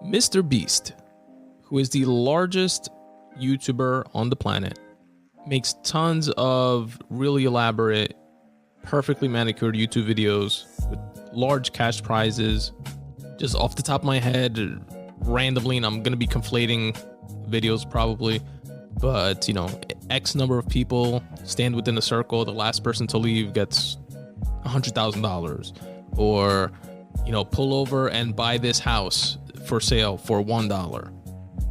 Mr. Beast, who is the largest YouTuber on the planet, makes tons of really elaborate, perfectly manicured YouTube videos with large cash prizes. Just off the top of my head, randomly, and I'm going to be conflating videos probably, but you know, X number of people stand within a circle. The last person to leave gets $100,000, or you know, pull over and buy this house for sale for $1,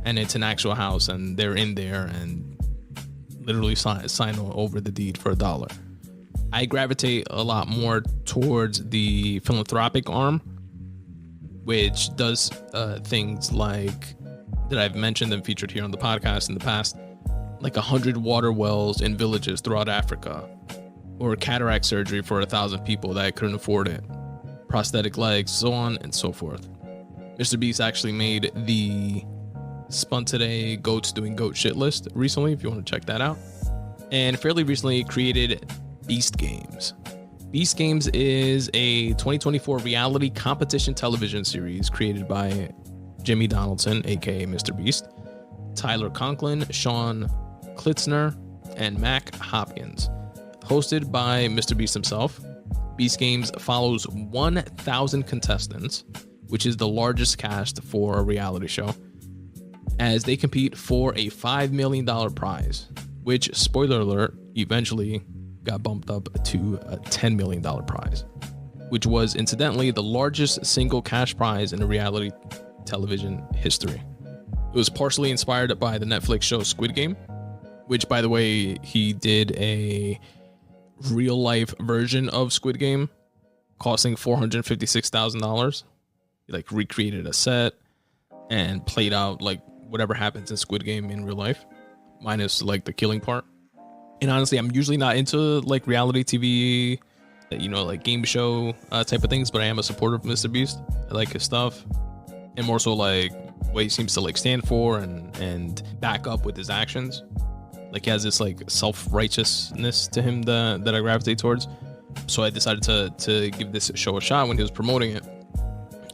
and it's an actual house, and they're in there and literally sign over the deed for $1. I gravitate a lot more towards the philanthropic arm, which does things like that I've mentioned and featured here on the podcast in the past, like 100 water wells in villages throughout Africa, or cataract surgery for 1,000 people that couldn't afford it, prosthetic legs, so on and so forth. Mr. Beast actually made the Spun Today Goats Doing Goat Shit list recently, if you want to check that out. And fairly recently created Beast Games. Beast Games is a 2024 reality competition television series created by Jimmy Donaldson, aka Mr. Beast, Tyler Conklin, Sean Klitzner, and Mac Hopkins. Hosted by Mr. Beast himself, Beast Games follows 1,000 contestants, which is the largest cast for a reality show, as they compete for a $5 million prize, which, spoiler alert, eventually got bumped up to a $10 million prize, which was incidentally the largest single cash prize in a reality television history. It was partially inspired by the Netflix show Squid Game, which, by the way, he did a real life version of Squid Game costing $456,000. He like recreated a set and played out like whatever happens in Squid Game in real life, minus like the killing part. And honestly, I'm usually not into like reality TV, you know, like game show type of things, but I am a supporter of Mr. Beast. I like his stuff, and more so like what he seems to like stand for and back up with his actions. Like he has this like self-righteousness to him that I gravitate towards. So I decided to give this show a shot when he was promoting it,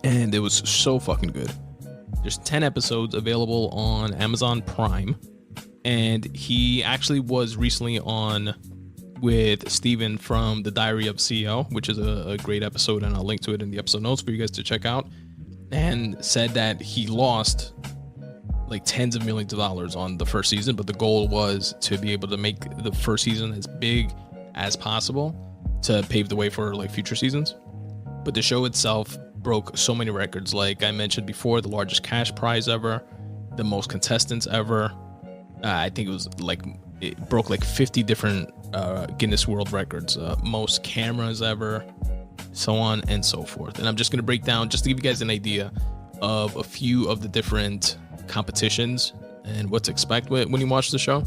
and it was so fucking good. There's 10 episodes available on Amazon Prime, and he actually was recently on with Steven from The Diary of CEO, which is a great episode, and I'll link to it in the episode notes for you guys to check out, and said that he lost like tens of millions of dollars on the first season, but the goal was to be able to make the first season as big as possible to pave the way for like future seasons. But the show itself broke so many records. Like I mentioned before, the largest cash prize ever, the most contestants ever. I think it was like, it broke like 50 different Guinness World Records, most cameras ever, so on and so forth. And I'm just going to break down, just to give you guys an idea of a few of the different competitions and what to expect when you watch the show.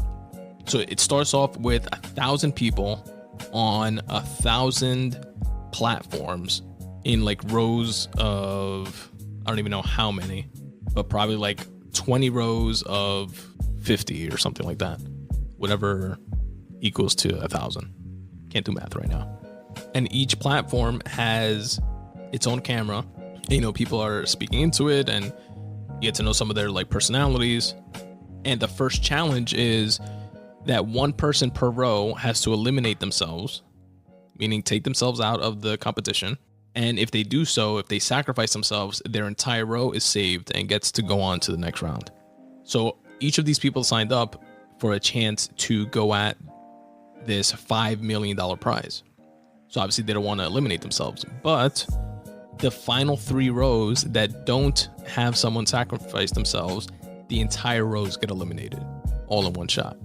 So it starts off with 1,000 people on 1,000 platforms in like rows of, I don't even know how many, but probably like 20 rows of 50 or something like that, whatever equals to 1,000. Can't do math right now. And each platform has its own camera. You know, people are speaking into it, and you get to know some of their like personalities. And the first challenge is that one person per row has to eliminate themselves, meaning take themselves out of the competition. And if they do so, if they sacrifice themselves, their entire row is saved and gets to go on to the next round. So each of these people signed up for a chance to go at this $5 million prize. So obviously they don't want to eliminate themselves, but the final 3 rows that don't have someone sacrifice themselves, the entire rows get eliminated all in one shot.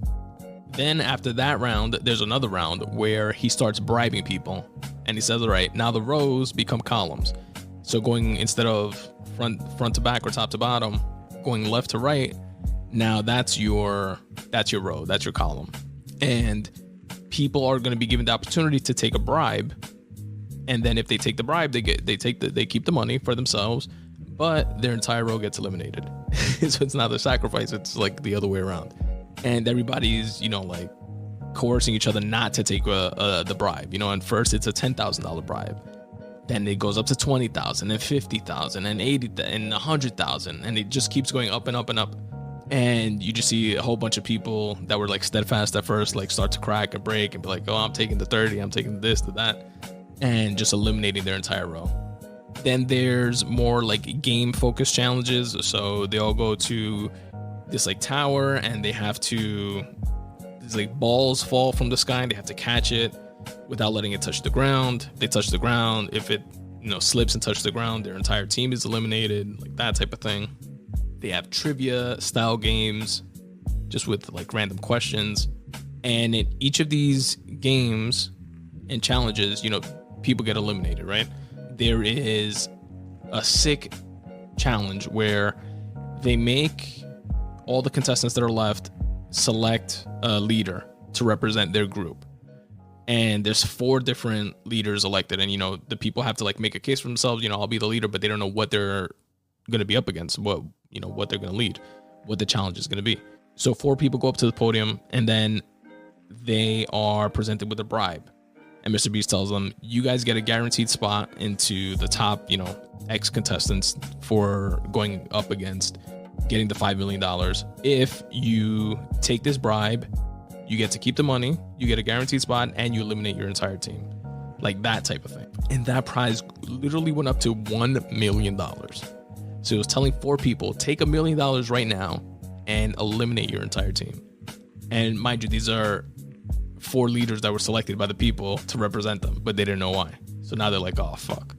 Then after that round, there's another round where he starts bribing people, and he says, all right, now the rows become columns. So going, instead of front to back or top to bottom, going left to right, now that's your row, that's your column. And people are going to be given the opportunity to take a bribe. And then if they take the bribe, they keep the money for themselves, but their entire row gets eliminated. So it's not a sacrifice, it's like the other way around. And everybody's, you know, like coercing each other not to take the bribe. You know, and first it's a $10,000 bribe. Then it goes up to 20,000 and 50,000 and 80 and 100,000, and it just keeps going up and up and up. And you just see a whole bunch of people that were like steadfast at first, like start to crack and break and be like, oh, I'm taking the 30, I'm taking this to that, and just eliminating their entire row. Then there's more like game focused challenges. So they all go to this like tower, and they have to, these like balls fall from the sky and they have to catch it without letting it touch the ground. They touch the ground. If it, slips and touches the ground, their entire team is eliminated, like that type of thing. They have trivia style games just with like random questions. And in each of these games and challenges, people get eliminated, right? There is a sick challenge where they make all the contestants that are left select a leader to represent their group. And there's 4 different leaders elected, and the people have to like make a case for themselves. I'll be the leader, but they don't know what they're going to be up against, what they're going to lead, what the challenge is going to be. So 4 people go up to the podium, and then they are presented with a bribe. And Mr. Beast tells them, you guys get a guaranteed spot into the top, X contestants for going up against getting the $5 million. If you take this bribe, you get to keep the money, you get a guaranteed spot, and you eliminate your entire team. Like that type of thing. And that prize literally went up to $1 million. So it was telling 4 people, take $1 million right now and eliminate your entire team. And mind you, these are 4 leaders that were selected by the people to represent them, but they didn't know why. So now they're like, oh, fuck.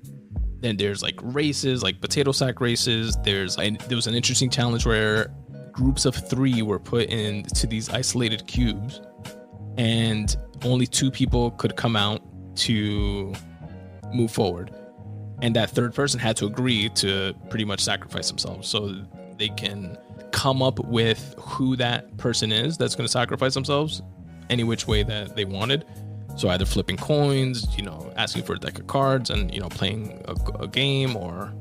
Then there's like races, like potato sack races. There was an interesting challenge where groups of 3 were put into these isolated cubes, and only 2 people could come out to move forward. And that 3rd person had to agree to pretty much sacrifice themselves so they can come up with who that person is that's going to sacrifice themselves any which way that they wanted. So either flipping coins, asking for a deck of cards and, playing a game, or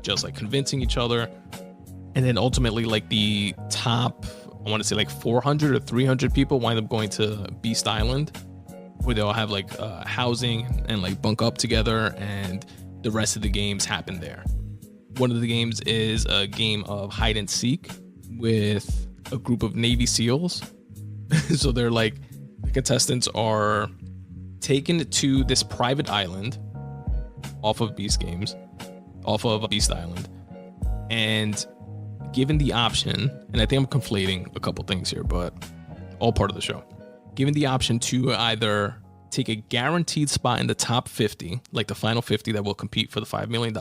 just like convincing each other. And then ultimately, like the top, I want to say like 400 or 300 people wind up going to Beast Island, where they all have like housing and like bunk up together, and the rest of the games happen there. One of the games is a game of hide and seek with a group of Navy SEALs. So they're like, the contestants are taken to this private island off of Beast Island, and given the option, and I think I'm conflating a couple things here, but all part of the show, given the option to either take a guaranteed spot in the top 50, like the final 50 that will compete for the $5 million,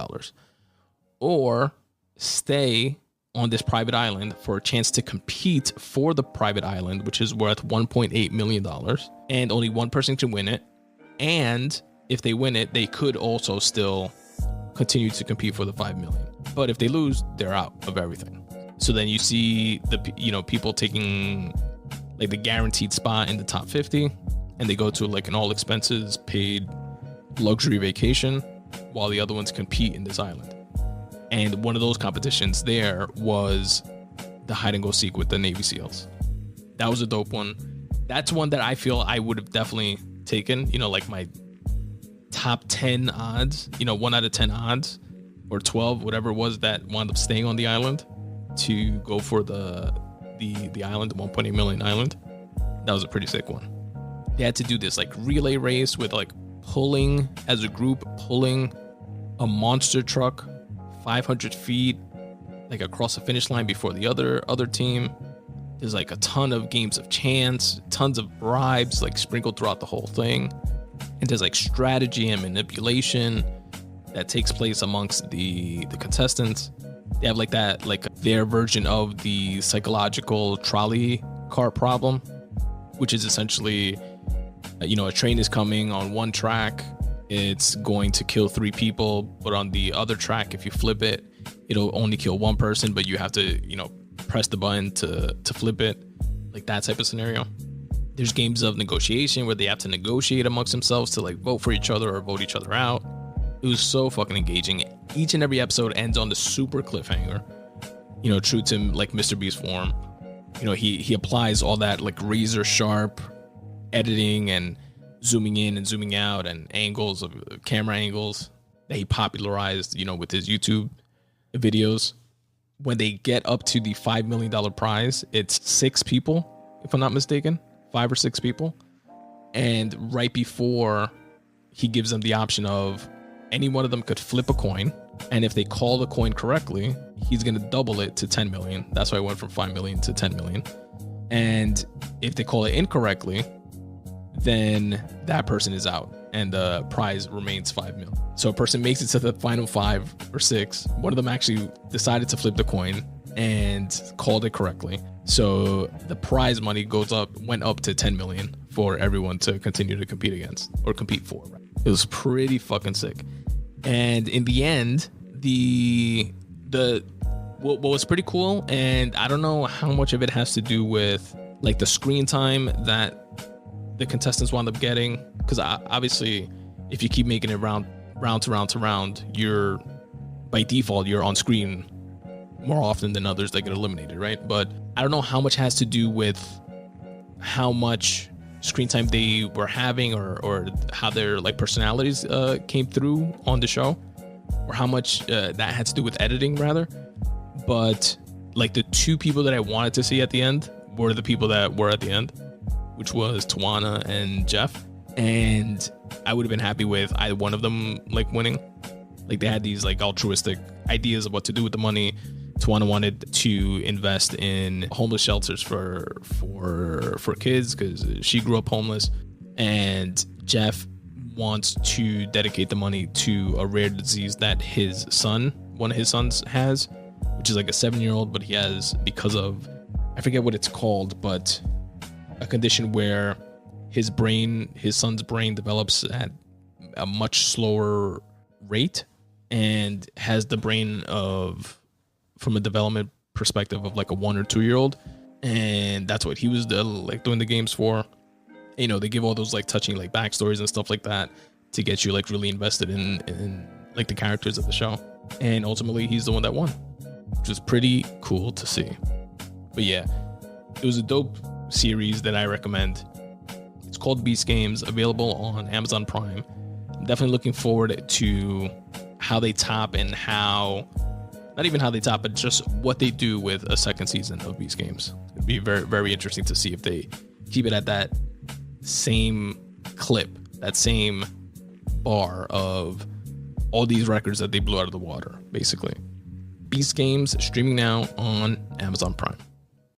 or stay on this private island for a chance to compete for the private island, which is worth $1.8 million, and only one person can win it. And if they win it, they could also still continue to compete for the $5 million. But if they lose, they're out of everything. So then you see the people taking like the guaranteed spot in the top 50, and they go to like an all expenses paid luxury vacation while the other ones compete in this island. And one of those competitions there was the hide and go seek with the Navy SEALs. That was a dope one. That's one that I feel I would have definitely taken, like my top 10 odds, 1 out of 10 odds, or 12, whatever it was, that wound up staying on the island to go for the island, the 1.8 million island. That was a pretty sick one. They had to do this like relay race with like pulling as a group, pulling a monster truck 500 feet like across the finish line before the other team. There's like a ton of games of chance, tons of bribes like sprinkled throughout the whole thing. And there's like strategy and manipulation that takes place amongst the contestants. They have like that, like their version of the psychological trolley car problem, which is essentially, a train is coming on one track. It's going to kill 3 people, but on the other track, if you flip it, it'll only kill 1 person, but you have to, press the button to flip it, like that type of scenario. There's games of negotiation where they have to negotiate amongst themselves to like vote for each other or vote each other out. It was so fucking engaging. Each and every episode ends on the super cliffhanger, true to like Mr. Beast form. He applies all that like razor sharp editing and zooming in and zooming out and angles of camera angles that he popularized, with his YouTube videos. When they get up to the $5 million prize, it's 6 people, if I'm not mistaken, 5 or 6 people. And right before, he gives them the option of any one of them could flip a coin. And if they call the coin correctly, he's going to double it to 10 million. That's why I went from 5 million to 10 million. And if they call it incorrectly, then that person is out and the prize remains 5 mil. So a person makes it to the final 5 or 6. One of them actually decided to flip the coin and called it correctly. So the prize money went up to 10 million for everyone to continue to compete against or compete for. Right? It was pretty fucking sick. And in the end, what was pretty cool, and I don't know how much of it has to do with like the screen time that the contestants wound up getting, because obviously if you keep making it round to round, you're by default you're on screen more often than others that get eliminated, right? But I don't know how much has to do with how much screen time they were having or how their like personalities came through on the show, or how much that had to do with editing rather. But like the 2 people that I wanted to see at the end were the people that were at the end, which was Tawana and Jeff. And I would have been happy with either one of them like winning. Like they had these like altruistic ideas of what to do with the money. Tawana wanted to invest in homeless shelters for kids because she grew up homeless, and Jeff wants to dedicate the money to a rare disease that one of his sons has, which is like a 7-year-old, but he has, because of, I forget what it's called, but a condition where his son's brain develops at a much slower rate and has the brain from a development perspective of like a 1 or 2-year-old. And that's what he was like doing the games for. They give all those like touching like backstories and stuff like that to get you like really invested in like the characters of the show. And ultimately he's the one that won, which was pretty cool to see. But yeah, it was a dope series that I recommend. It's called Beast Games, available on Amazon Prime. I'm definitely looking forward to how they top and not even how they top, but just what they do with a second season of Beast Games. It'd be very, very interesting to see if they keep it at that same clip, that same bar of all these records that they blew out of the water, basically. Beast Games streaming now on Amazon Prime.